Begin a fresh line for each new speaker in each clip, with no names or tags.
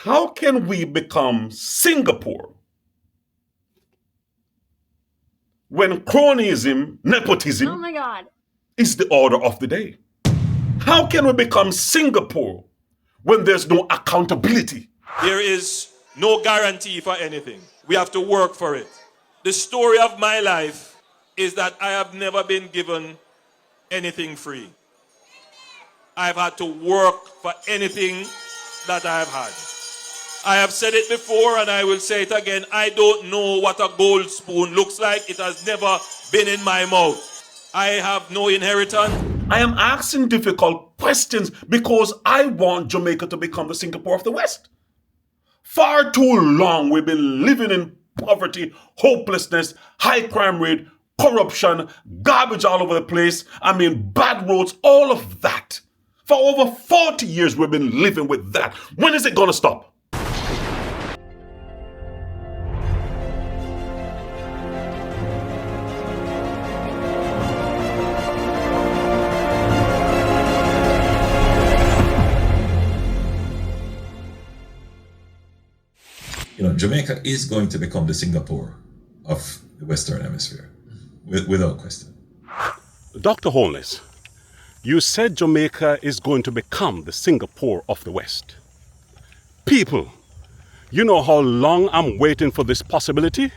How can we become Singapore when cronyism, nepotism
oh my God,
is the order of the day? How can we become Singapore when there's no accountability?
There is no guarantee for anything. We have to work for it. The story of my life is that I have never been given anything free. I've had to work for anything that I have had. I have said it before and I will say it again. I don't know what a gold spoon looks like. It has never been in my mouth. I have no inheritance.
I am asking difficult questions because I want Jamaica to become the Singapore of the West. Far too long we've been living in poverty, hopelessness, high crime rate, corruption, garbage all over the place. Bad roads, all of that. For over 40 years we've been living with that. When is it going to stop?
Jamaica is going to become the Singapore of the Western Hemisphere, without question.
Dr. Holness, you said Jamaica is going to become the Singapore of the West. People, you know how long I'm waiting for this possibility?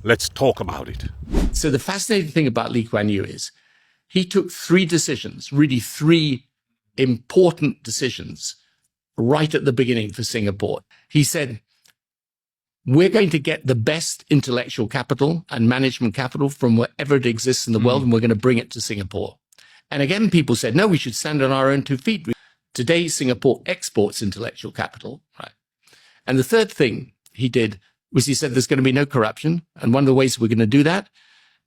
Let's talk about it.
So the fascinating thing about Lee Kuan Yew is he took three decisions, really three important decisions right at the beginning for Singapore. He said, we're going to get the best intellectual capital and management capital from wherever it exists in the world, and we're going to bring it to Singapore. And again, people said, no, we should stand on our own 2 feet. Today, Singapore exports intellectual capital, right? And the third thing he did was he said there's going to be no corruption. And one of the ways we're going to do that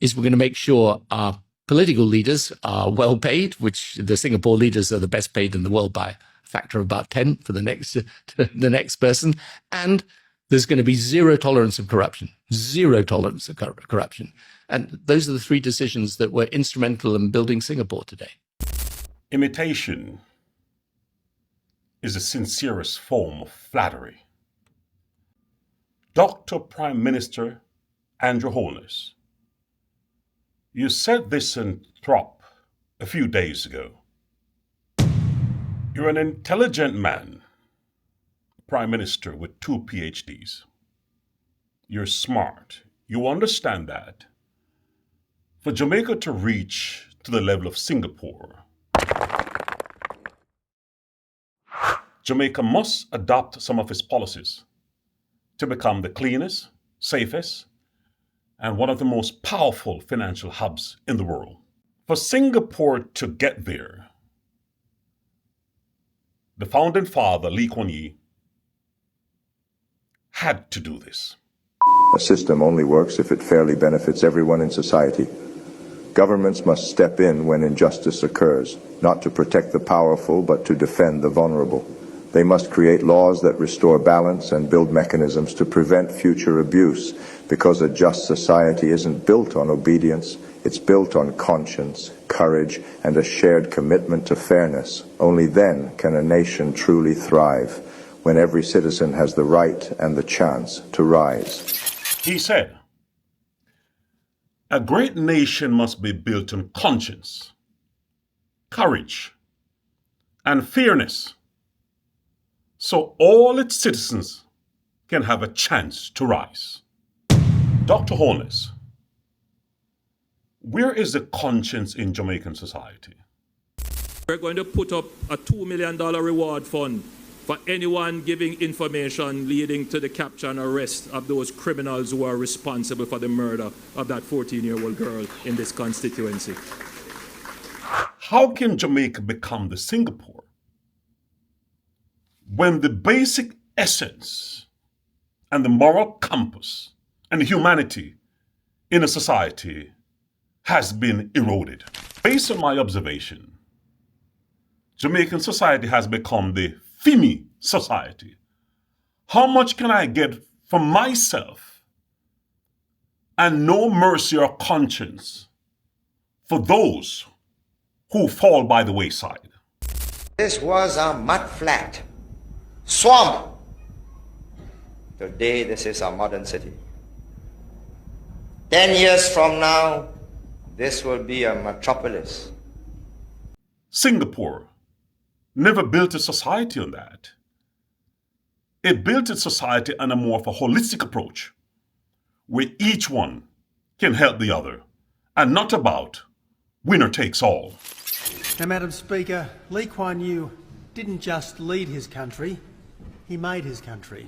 is we're going to make sure our political leaders are well paid, which the Singapore leaders are the best paid in the world by a factor of about 10 for the next person. And there's going to be zero tolerance of corruption, zero tolerance of corruption. And those are the three decisions that were instrumental in building Singapore today.
Imitation is the sincerest form of flattery. Dr. Prime Minister Andrew Holness, you said this in Throp a few days ago. You're an intelligent man, Prime Minister with 2 PhDs. You're smart. You understand that. For Jamaica to reach to the level of Singapore, Jamaica must adopt some of its policies to become the cleanest, safest, and one of the most powerful financial hubs in the world. For Singapore to get there, the founding father, Lee Kuan Yew, had to do this.
A system only works if it fairly benefits everyone in society. Governments must step in when injustice occurs, not to protect the powerful, but to defend the vulnerable. They must create laws that restore balance and build mechanisms to prevent future abuse, because a just society isn't built on obedience, it's built on conscience, courage, and a shared commitment to fairness. Only then can a nation truly thrive, when every citizen has the right and the chance to rise.
He said, a great nation must be built on conscience, courage, and fairness, so all its citizens can have a chance to rise. Dr. Holness, where is the conscience in Jamaican society?
We're going to put up a $2 million reward fund for anyone giving information leading to the capture and arrest of those criminals who are responsible for the murder of that 14-year-old girl in this constituency.
How can Jamaica become the Singapore when the basic essence and the moral compass and the humanity in a society has been eroded? Based on my observation, Jamaican society has become the Fimi society. How much can I get for myself and no mercy or conscience for those who fall by the wayside?
This was a mud flat, swamp
Today, this is a modern city. 10 years from now, this will be a metropolis.
Singapore never built a society on that. It built its society on a more of a holistic approach, where each one can help the other, and not about winner takes all.
Now, Madam Speaker, Lee Kuan Yew didn't just lead his country, he made his country.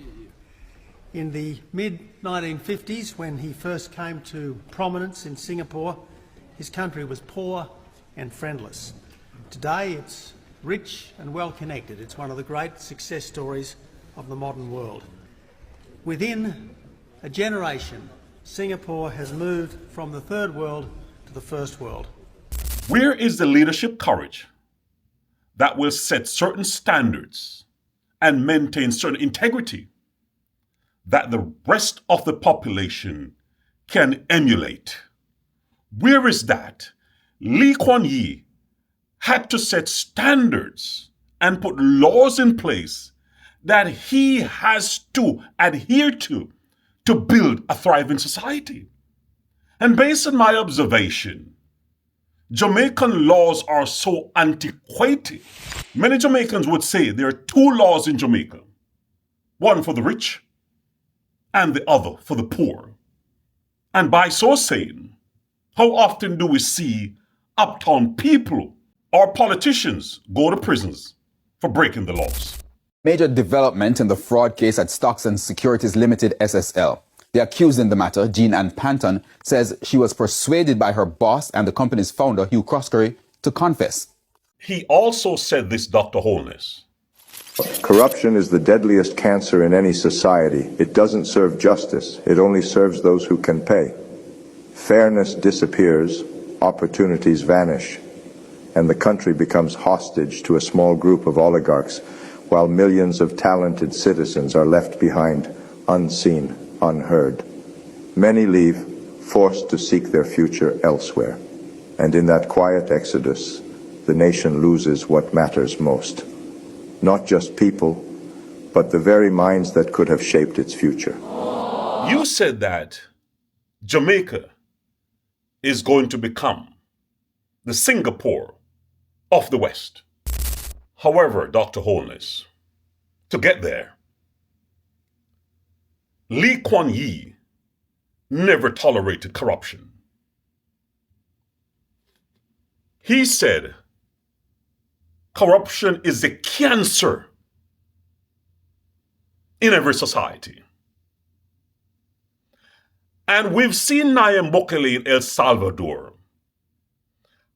In the mid-1950s, when he first came to prominence in Singapore, his country was poor and friendless. Today, it's rich and well-connected. It's one of the great success stories of the modern world. Within a generation, Singapore has moved from the third world to the first world.
Where is the leadership courage that will set certain standards and maintain certain integrity that the rest of the population can emulate? Where is that? Lee Kuan Yew had to set standards and put laws in place that he has to adhere to build a thriving society. And based on my observation, Jamaican laws are so antiquated. Many Jamaicans would say there are two laws in Jamaica, one for the rich and the other for the poor. And by so saying, how often do we see uptown people or politicians go to prisons for breaking the laws?
Major development in the fraud case at Stocks and Securities Limited SSL. The accused in the matter, Jean Ann Panton, says she was persuaded by her boss and the company's founder, Hugh Croskery, to confess.
He also said this, Dr. Holness.
Corruption is the deadliest cancer in any society. It doesn't serve justice. It only serves those who can pay. Fairness disappears, opportunities vanish, and the country becomes hostage to a small group of oligarchs, while millions of talented citizens are left behind, unseen, unheard. Many leave, forced to seek their future elsewhere. And in that quiet exodus, the nation loses what matters most. Not just people, but the very minds that could have shaped its future.
You said that Jamaica is going to become the Singapore of the West. However, Dr. Holness, to get there, Lee Kuan Yew never tolerated corruption. He said, corruption is a cancer in every society. And we've seen Nayib Bukele in El Salvador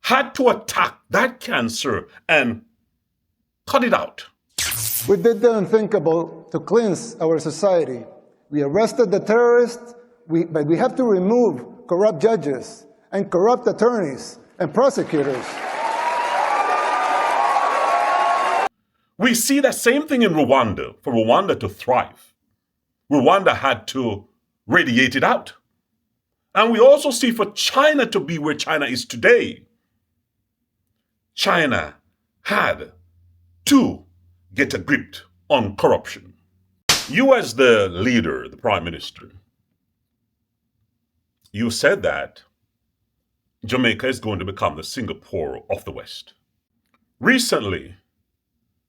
had to attack that cancer and cut it out.
We did the unthinkable to cleanse our society. We arrested the terrorists, but we have to remove corrupt judges and corrupt attorneys and prosecutors.
We see that same thing in Rwanda. For Rwanda to thrive, Rwanda had to radiate it out. And we also see for China to be where China is today, China had to get a grip on corruption. You as the leader, the Prime Minister, you said that Jamaica is going to become the Singapore of the West. Recently,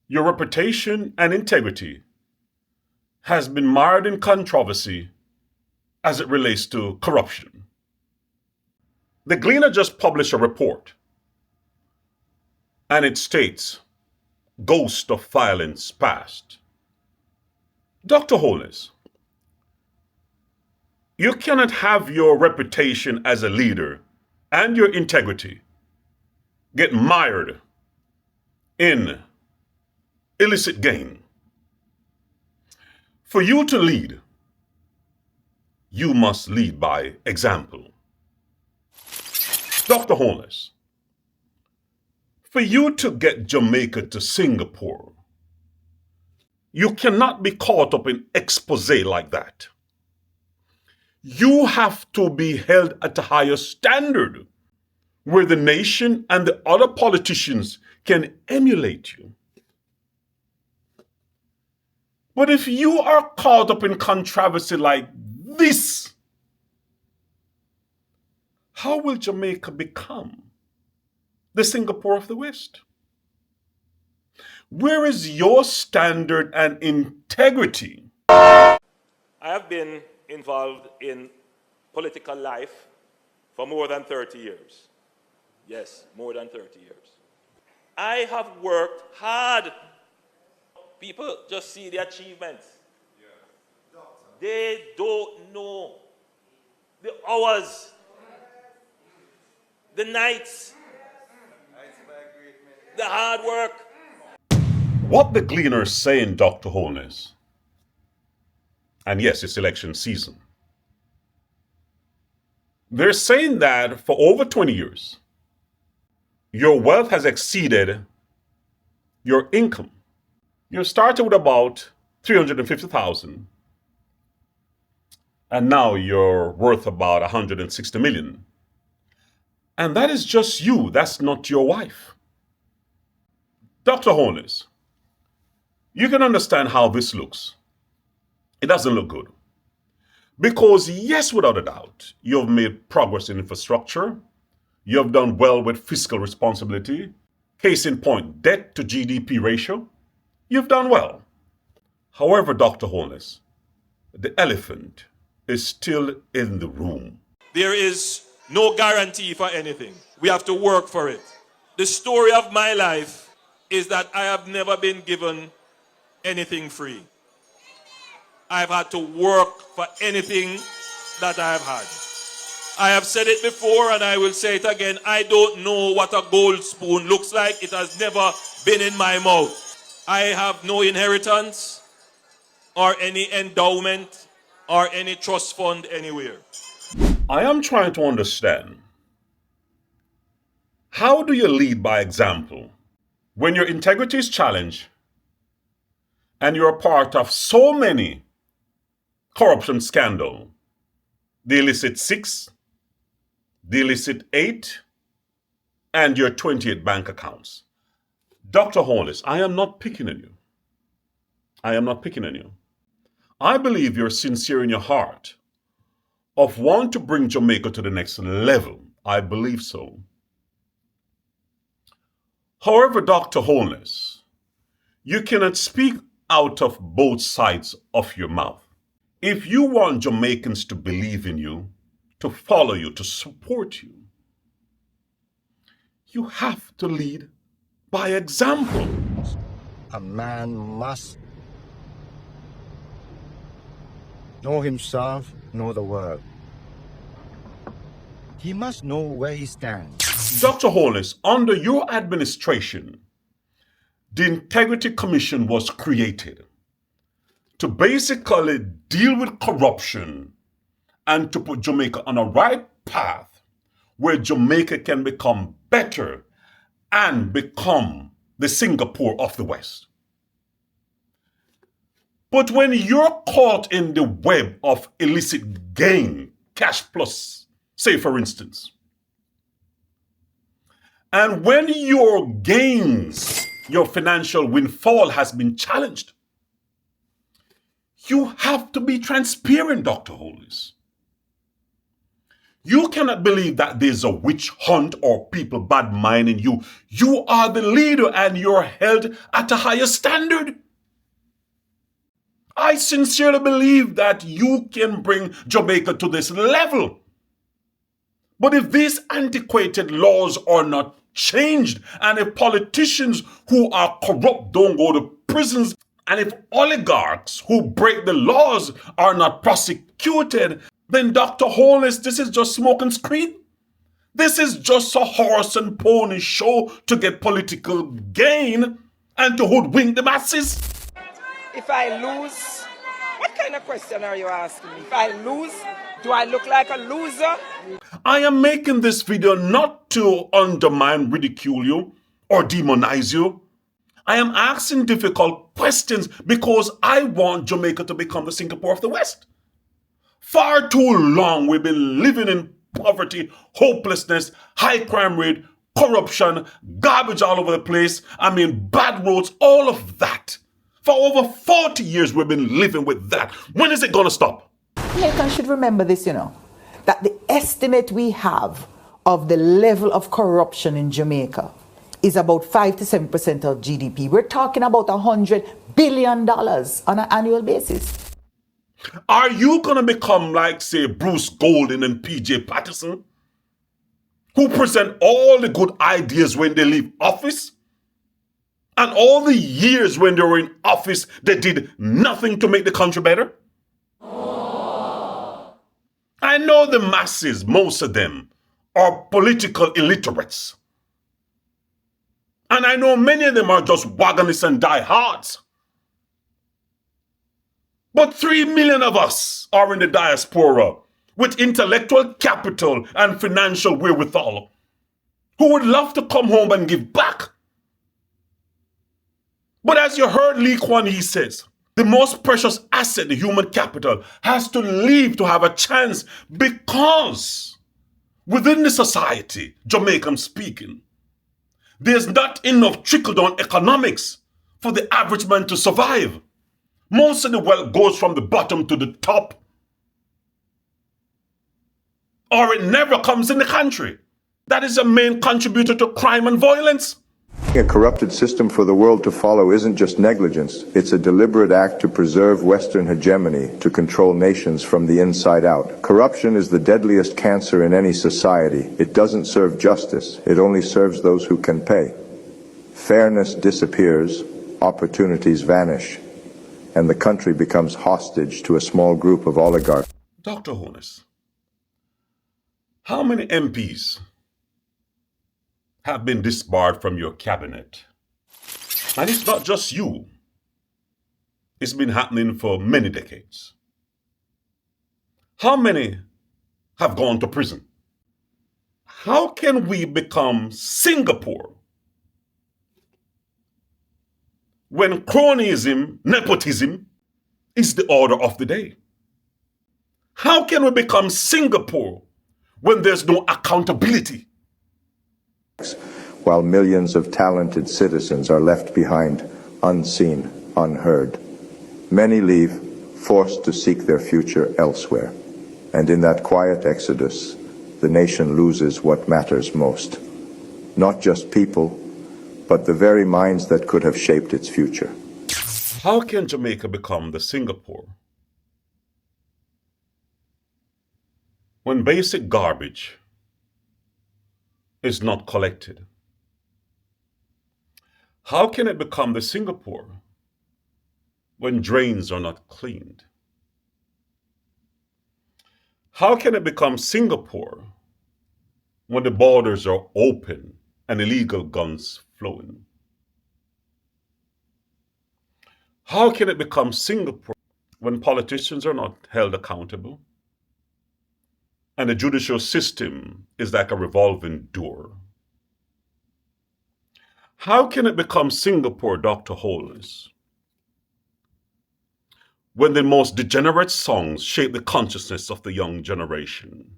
your reputation and integrity has been mired in controversy as it relates to corruption. The Gleaner just published a report, and it states, Ghost of Violence Past. Dr. Holness, you cannot have your reputation as a leader and your integrity get mired in illicit gain. For you to lead, you must lead by example. Dr. Holness, for you to get Jamaica to Singapore, you cannot be caught up in expose like that. You have to be held at a higher standard where the nation and the other politicians can emulate you. But if you are caught up in controversy like this, how will Jamaica become the Singapore of the West? Where is your standard and integrity?
I have been involved in political life for more than 30 years. Yes, more than 30 years. I have worked hard. People just see the achievements. They don't know the hours, the nights, the hard work.
What the Gleaner is saying, Dr. Holness, and yes, it's election season, they're saying that for over 20 years, your wealth has exceeded your income. You started with about 350,000, and now you're worth about 160 million. And that is just you, that's not your wife. Dr. Holness, you can understand how this looks. It doesn't look good. Because yes, without a doubt, you've made progress in infrastructure. You have done well with fiscal responsibility. Case in point, debt to GDP ratio. You've done well. However, Dr. Holness, the elephant is still in the room.
There is no guarantee for anything. We have to work for it. The story of my life is that I have never been given anything free. I've had to work for anything that I have had. I have said it before and I will say it again. I don't know what a gold spoon looks like. It has never been in my mouth. I have no inheritance or any endowment or any trust fund anywhere.
I am trying to understand, how do you lead by example when your integrity is challenged and you're part of so many corruption scandals? The illicit 6, the illicit 8, and your 28 bank accounts. Dr. Holness, I am not picking on you. I am not picking on you. I believe you're sincere in your heart of wanting to bring Jamaica to the next level. I believe so. However, Dr. Holness, you cannot speak out of both sides of your mouth. If you want Jamaicans to believe in you, to follow you, to support you, you have to lead by example.
A man must know himself, know the world. He must know where he stands.
Dr. Holness, under your administration, the Integrity Commission was created to basically deal with corruption and to put Jamaica on a right path where Jamaica can become better and become the Singapore of the West. But when you're caught in the web of illicit gain, cash plus, say for instance, and when your gains, your financial windfall has been challenged, you have to be transparent, Dr. Holness. You cannot believe that there's a witch hunt or people bad minding you. You are the leader and you're held at a higher standard. I sincerely believe that you can bring Jamaica to this level. But if these antiquated laws are not changed, and if politicians who are corrupt don't go to prisons, and if oligarchs who break the laws are not prosecuted, then Dr. Holness, this is just smoke and screen. This is just a horse and pony show to get political gain and to hoodwink the masses.
If I lose, what kind of question are you asking me? If I lose, do I look like a loser?
I am making this video not to undermine, ridicule you, or demonize you. I am asking difficult questions because I want Jamaica to become the Singapore of the West. Far too long we've been living in poverty, hopelessness, high crime rate, corruption, garbage all over the place. I mean, bad roads, all of that. For over 40 years, we've been living with that. When is it going to stop?
Jamaicans should remember this, that the estimate we have of the level of corruption in Jamaica is about 5 to 7% of GDP. We're talking about $100 billion on an annual basis.
Are you going to become like, say, Bruce Golding and PJ Patterson, who present all the good ideas when they leave office? And all the years when they were in office, they did nothing to make the country better? I know the masses, most of them, are political illiterates. And I know many of them are just wagonists and diehards. But 3 million of us are in the diaspora with intellectual capital and financial wherewithal who would love to come home and give back. But as you heard Lee Kuan Yew says, the most precious asset, the human capital, has to leave to have a chance because within the society, Jamaican speaking, there's not enough trickle-down economics for the average man to survive. Most of the wealth goes from the bottom to the top, or it never comes in the country. That is a main contributor to crime and violence.
A corrupted system for the world to follow isn't just negligence, it's a deliberate act to preserve Western hegemony, to control nations from the inside out. Corruption is the deadliest cancer in any society. It doesn't serve justice, it only serves those who can pay. Fairness disappears, opportunities vanish, and the country becomes hostage to a small group of oligarchs.
Dr. Holness, how many MPs have been disbarred from your cabinet? And it's not just you. It's been happening for many decades. How many have gone to prison? How can we become Singapore when cronyism, nepotism is the order of the day? How can we become Singapore when there's no accountability?
While millions of talented citizens are left behind, unseen, unheard. Many leave, forced to seek their future elsewhere. And in that quiet exodus, the nation loses what matters most. Not just people, but the very minds that could have shaped its future.
How can Jamaica become the Singapore when basic garbage is not collected? How can it become the Singapore when drains are not cleaned? How can it become Singapore when the borders are open and illegal guns flowing? How can it become Singapore when politicians are not held accountable and the judicial system is like a revolving door? How can it become Singapore, Dr. Holness, when the most degenerate songs shape the consciousness of the young generation?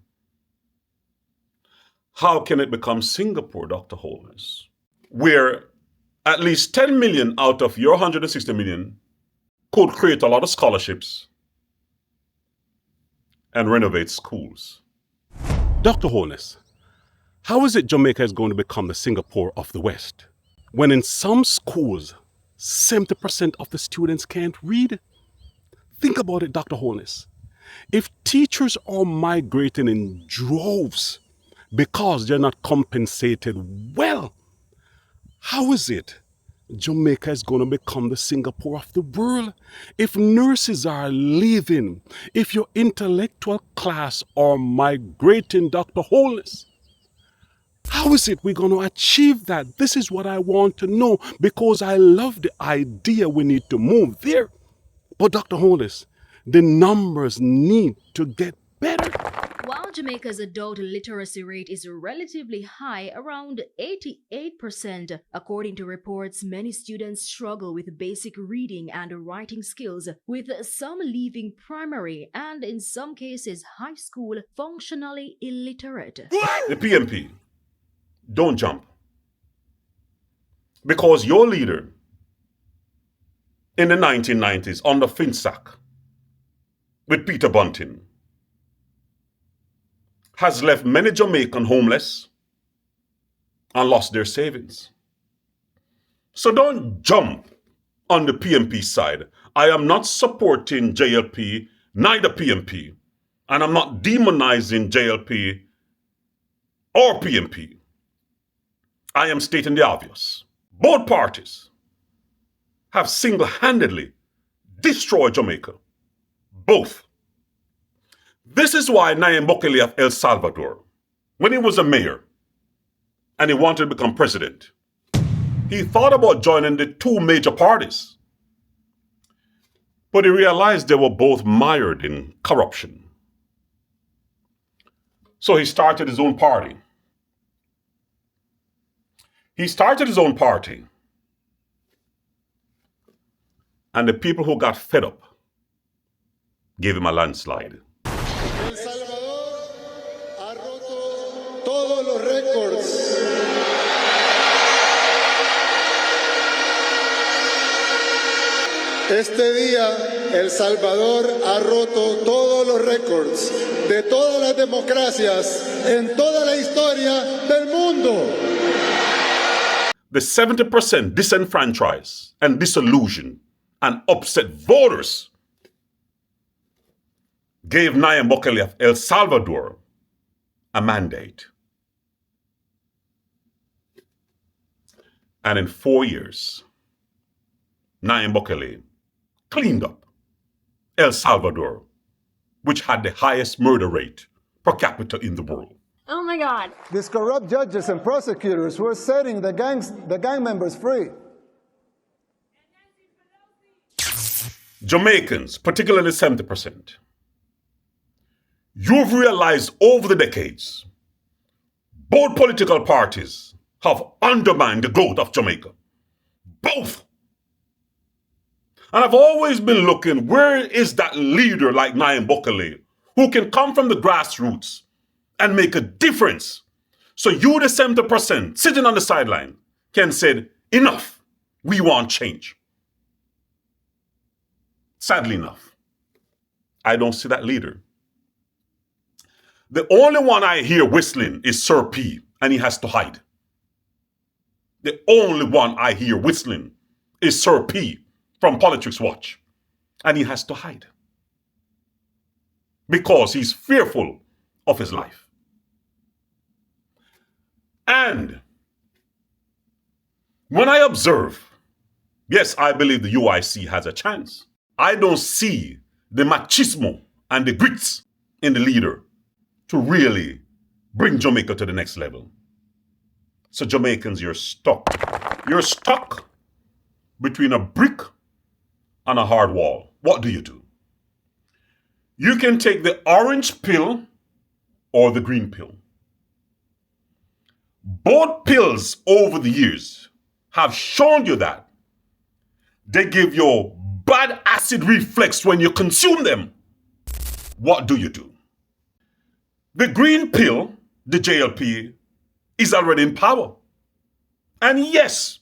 How can it become Singapore, Dr. Holness, where at least 10 million out of your 160 million could create a lot of scholarships and renovate schools?
Dr. Holness, how is it Jamaica is going to become the Singapore of the West when in some schools 70% of the students can't read? Think about it, Dr. Holness. If teachers are migrating in droves because they're not compensated well, how is it Jamaica is going to become the Singapore of the world? If nurses are leaving, if your intellectual class are migrating, Dr. Holness, how is it we're going to achieve that? This is what I want to know, because I love the idea we need to move there. But Dr. Holness, the numbers need to get better.
While Jamaica's adult literacy rate is relatively high, around 88%, according to reports, many students struggle with basic reading and writing skills, with some leaving primary and, in some cases, high school functionally illiterate.
The PMP, don't jump. Because your leader in the 1990s under Finsack with Peter Bunting has left many Jamaicans homeless and lost their savings. So don't jump on the PMP side. I am not supporting JLP, neither PMP, and I'm not demonizing JLP or PMP. I am stating the obvious. Both parties have single-handedly destroyed Jamaica. Both. This is why Nayib Bukele of El Salvador, when he was a mayor and he wanted to become president, he thought about joining the two major parties. But he realized they were both mired in corruption. So he started his own party. And the people who got fed up gave him a landslide.
El Salvador ha roto todos los récords. Este día, El Salvador ha roto todos los récords de todas las democracias en toda la historia del mundo.
The 70% disenfranchised and disillusioned and upset voters gave Nayib Bukele of El Salvador a mandate. And in 4 years, Nayib Bukele cleaned up El Salvador, which had the highest murder rate per capita in the world.
Oh my God.
These corrupt judges and prosecutors were setting the gang members free.
Jamaicans, particularly 70%, you've realized over the decades, both political parties have undermined the growth of Jamaica. Both. And I've always been looking, where is that leader like Nayib Bukele who can come from the grassroots and make a difference? So you, the 70%, sitting on the sideline, can say, enough, we want change. Sadly enough, I don't see that leader. The only one I hear whistling is Sir P, and he has to hide. The only one I hear whistling is Sir P from Politics Watch, and he has to hide because he's fearful of his life. And when I observe, yes, I believe the UIC has a chance. I don't see the machismo and the grits in the leader to really bring Jamaica to the next level. So Jamaicans, you're stuck. You're stuck between a brick and a hard wall. What do? You can take the orange pill or the green pill. Both pills over the years have shown you that they give you bad acid reflux when you consume them. What do? The green pill, the JLP, is already in power. And yes,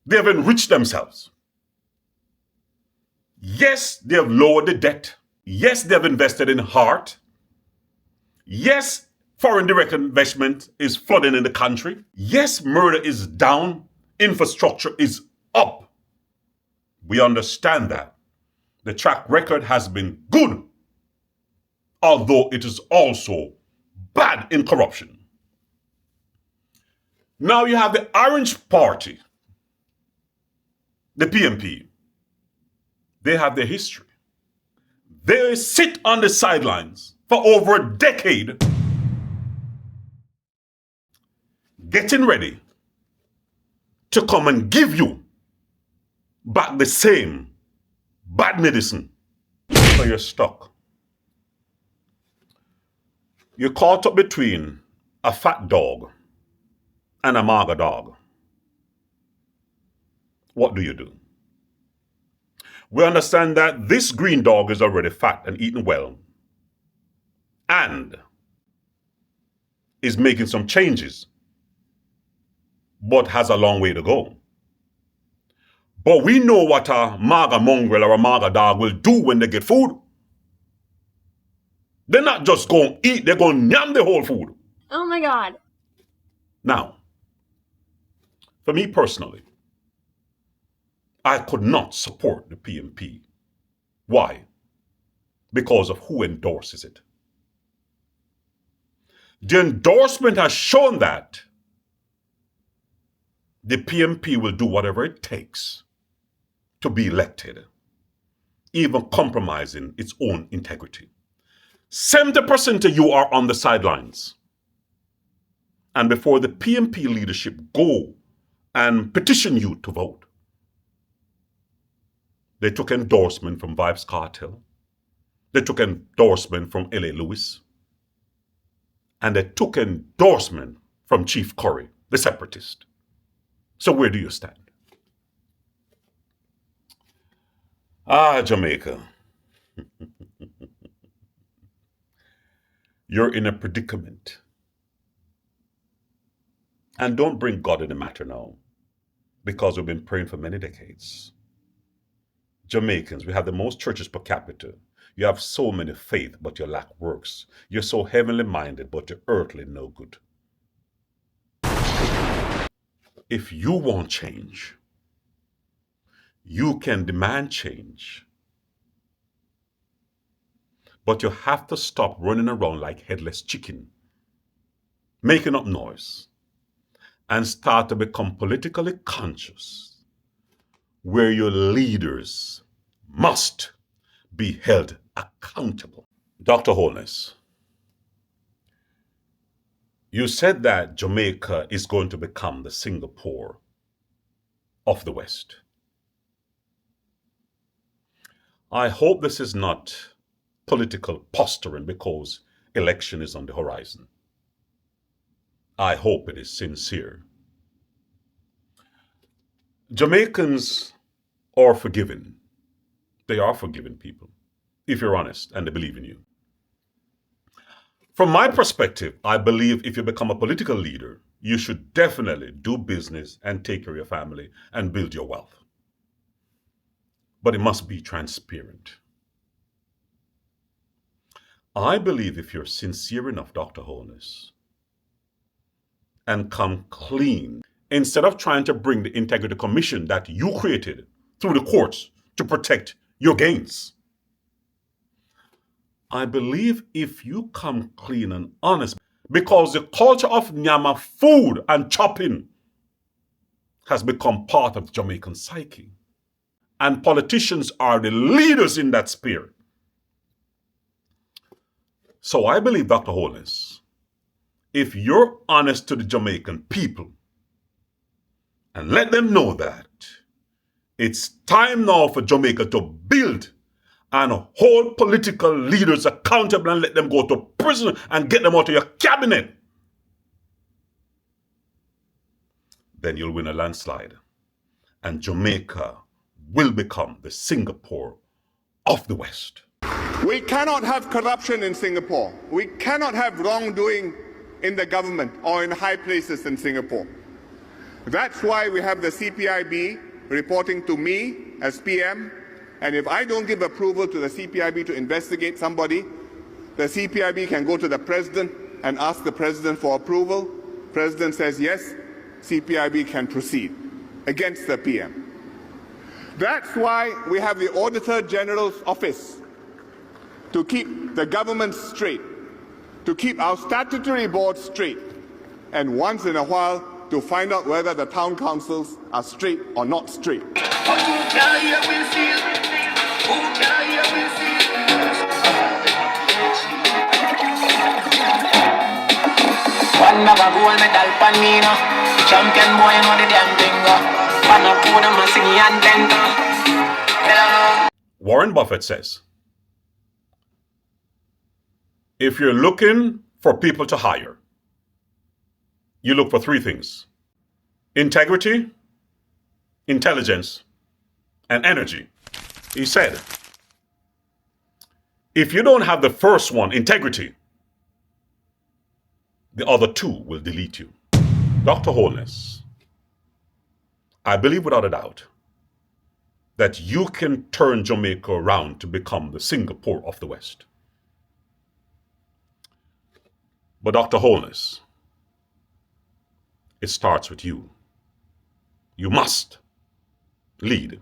they have enriched themselves. Yes, they have lowered the debt. Yes, they have invested in heart. Yes, foreign direct investment is flooding in the country. Yes, murder is down. Infrastructure is up. We understand that. The track record has been good, although it is also bad in corruption. Now you have the Orange Party, the PMP. They have their history. They sit on the sidelines for over a decade, getting ready to come and give you back the same bad medicine. So you're stuck. You're caught up between a fat dog and a mager dog. What do? We understand that this green dog is already fat and eating well and is making some changes, but has a long way to go. But we know what a MAGA mongrel or a MAGA dog will do when they get food. They're not just going to eat, they're going to yam the whole food.
Oh my God.
Now, for me personally, I could not support the PMP. Why? Because of who endorses it. The endorsement has shown that the PMP will do whatever it takes to be elected, even compromising its own integrity. 70% of you are on the sidelines. And before the PMP leadership go and petition you to vote, they took endorsement from Vibes Cartel. They took endorsement from L.A. Lewis. And they took endorsement from Chief Curry, the separatist. So where do you stand? Jamaica. You're in a predicament. And don't bring God in the matter now, because we've been praying for many decades. Jamaicans, we have the most churches per capita. You have so many faith, but you lack works. You're so heavenly minded, but you're earthly no good. If you want change, you can demand change. But you have to stop running around like headless chicken, making up noise, and start to become politically conscious, where your leaders must be held accountable. Dr. Holness, you said that Jamaica is going to become the Singapore of the West. I hope this is not political posturing because election is on the horizon. I hope it is sincere. Jamaicans are forgiving. They are forgiving people, if you're honest and they believe in you. From my perspective, I believe if you become a political leader, you should definitely do business and take care of your family and build your wealth. But it must be transparent. I believe if you're sincere enough, Dr. Holness, and come clean, instead of trying to bring the Integrity Commission that you created through the courts to protect your gains. I believe if you come clean and honest, because the culture of nyama food and chopping has become part of the Jamaican psyche. And politicians are the leaders in that spirit. So I believe, Dr. Holness, if you're honest to the Jamaican people and let them know that it's time now for Jamaica to build and hold political leaders accountable and let them go to prison and get them out of your cabinet, then you'll win a landslide. And Jamaica will become the Singapore of the West.
We cannot have corruption in Singapore. We cannot have wrongdoing in the government or in high places in Singapore. That's why we have the CPIB reporting to me as PM, and if I don't give approval to the CPIB to investigate somebody, the CPIB can go to the President and ask the President for approval. President says yes, CPIB can proceed against the PM. That's why we have the Auditor General's Office, to keep the government straight, to keep our statutory board straight, and once in a while to find out whether the town councils are straight or not straight.
Warren Buffett says, if you're looking for people to hire, you look for three things: integrity, intelligence, and energy. He said, if you don't have the first one, integrity, the other two will delete you. Dr. Holness, I believe without a doubt that you can turn Jamaica around to become the Singapore of the West. But Dr. Holness, it starts with you. You must lead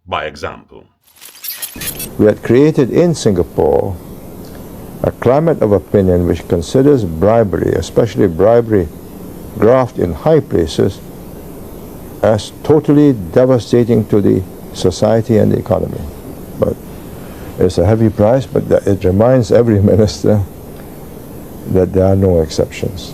by example.
We had created in Singapore a climate of opinion which considers bribery, especially bribery graft in high places, as totally devastating to the society and the economy. But it's a heavy price, but it reminds every minister that there are no exceptions.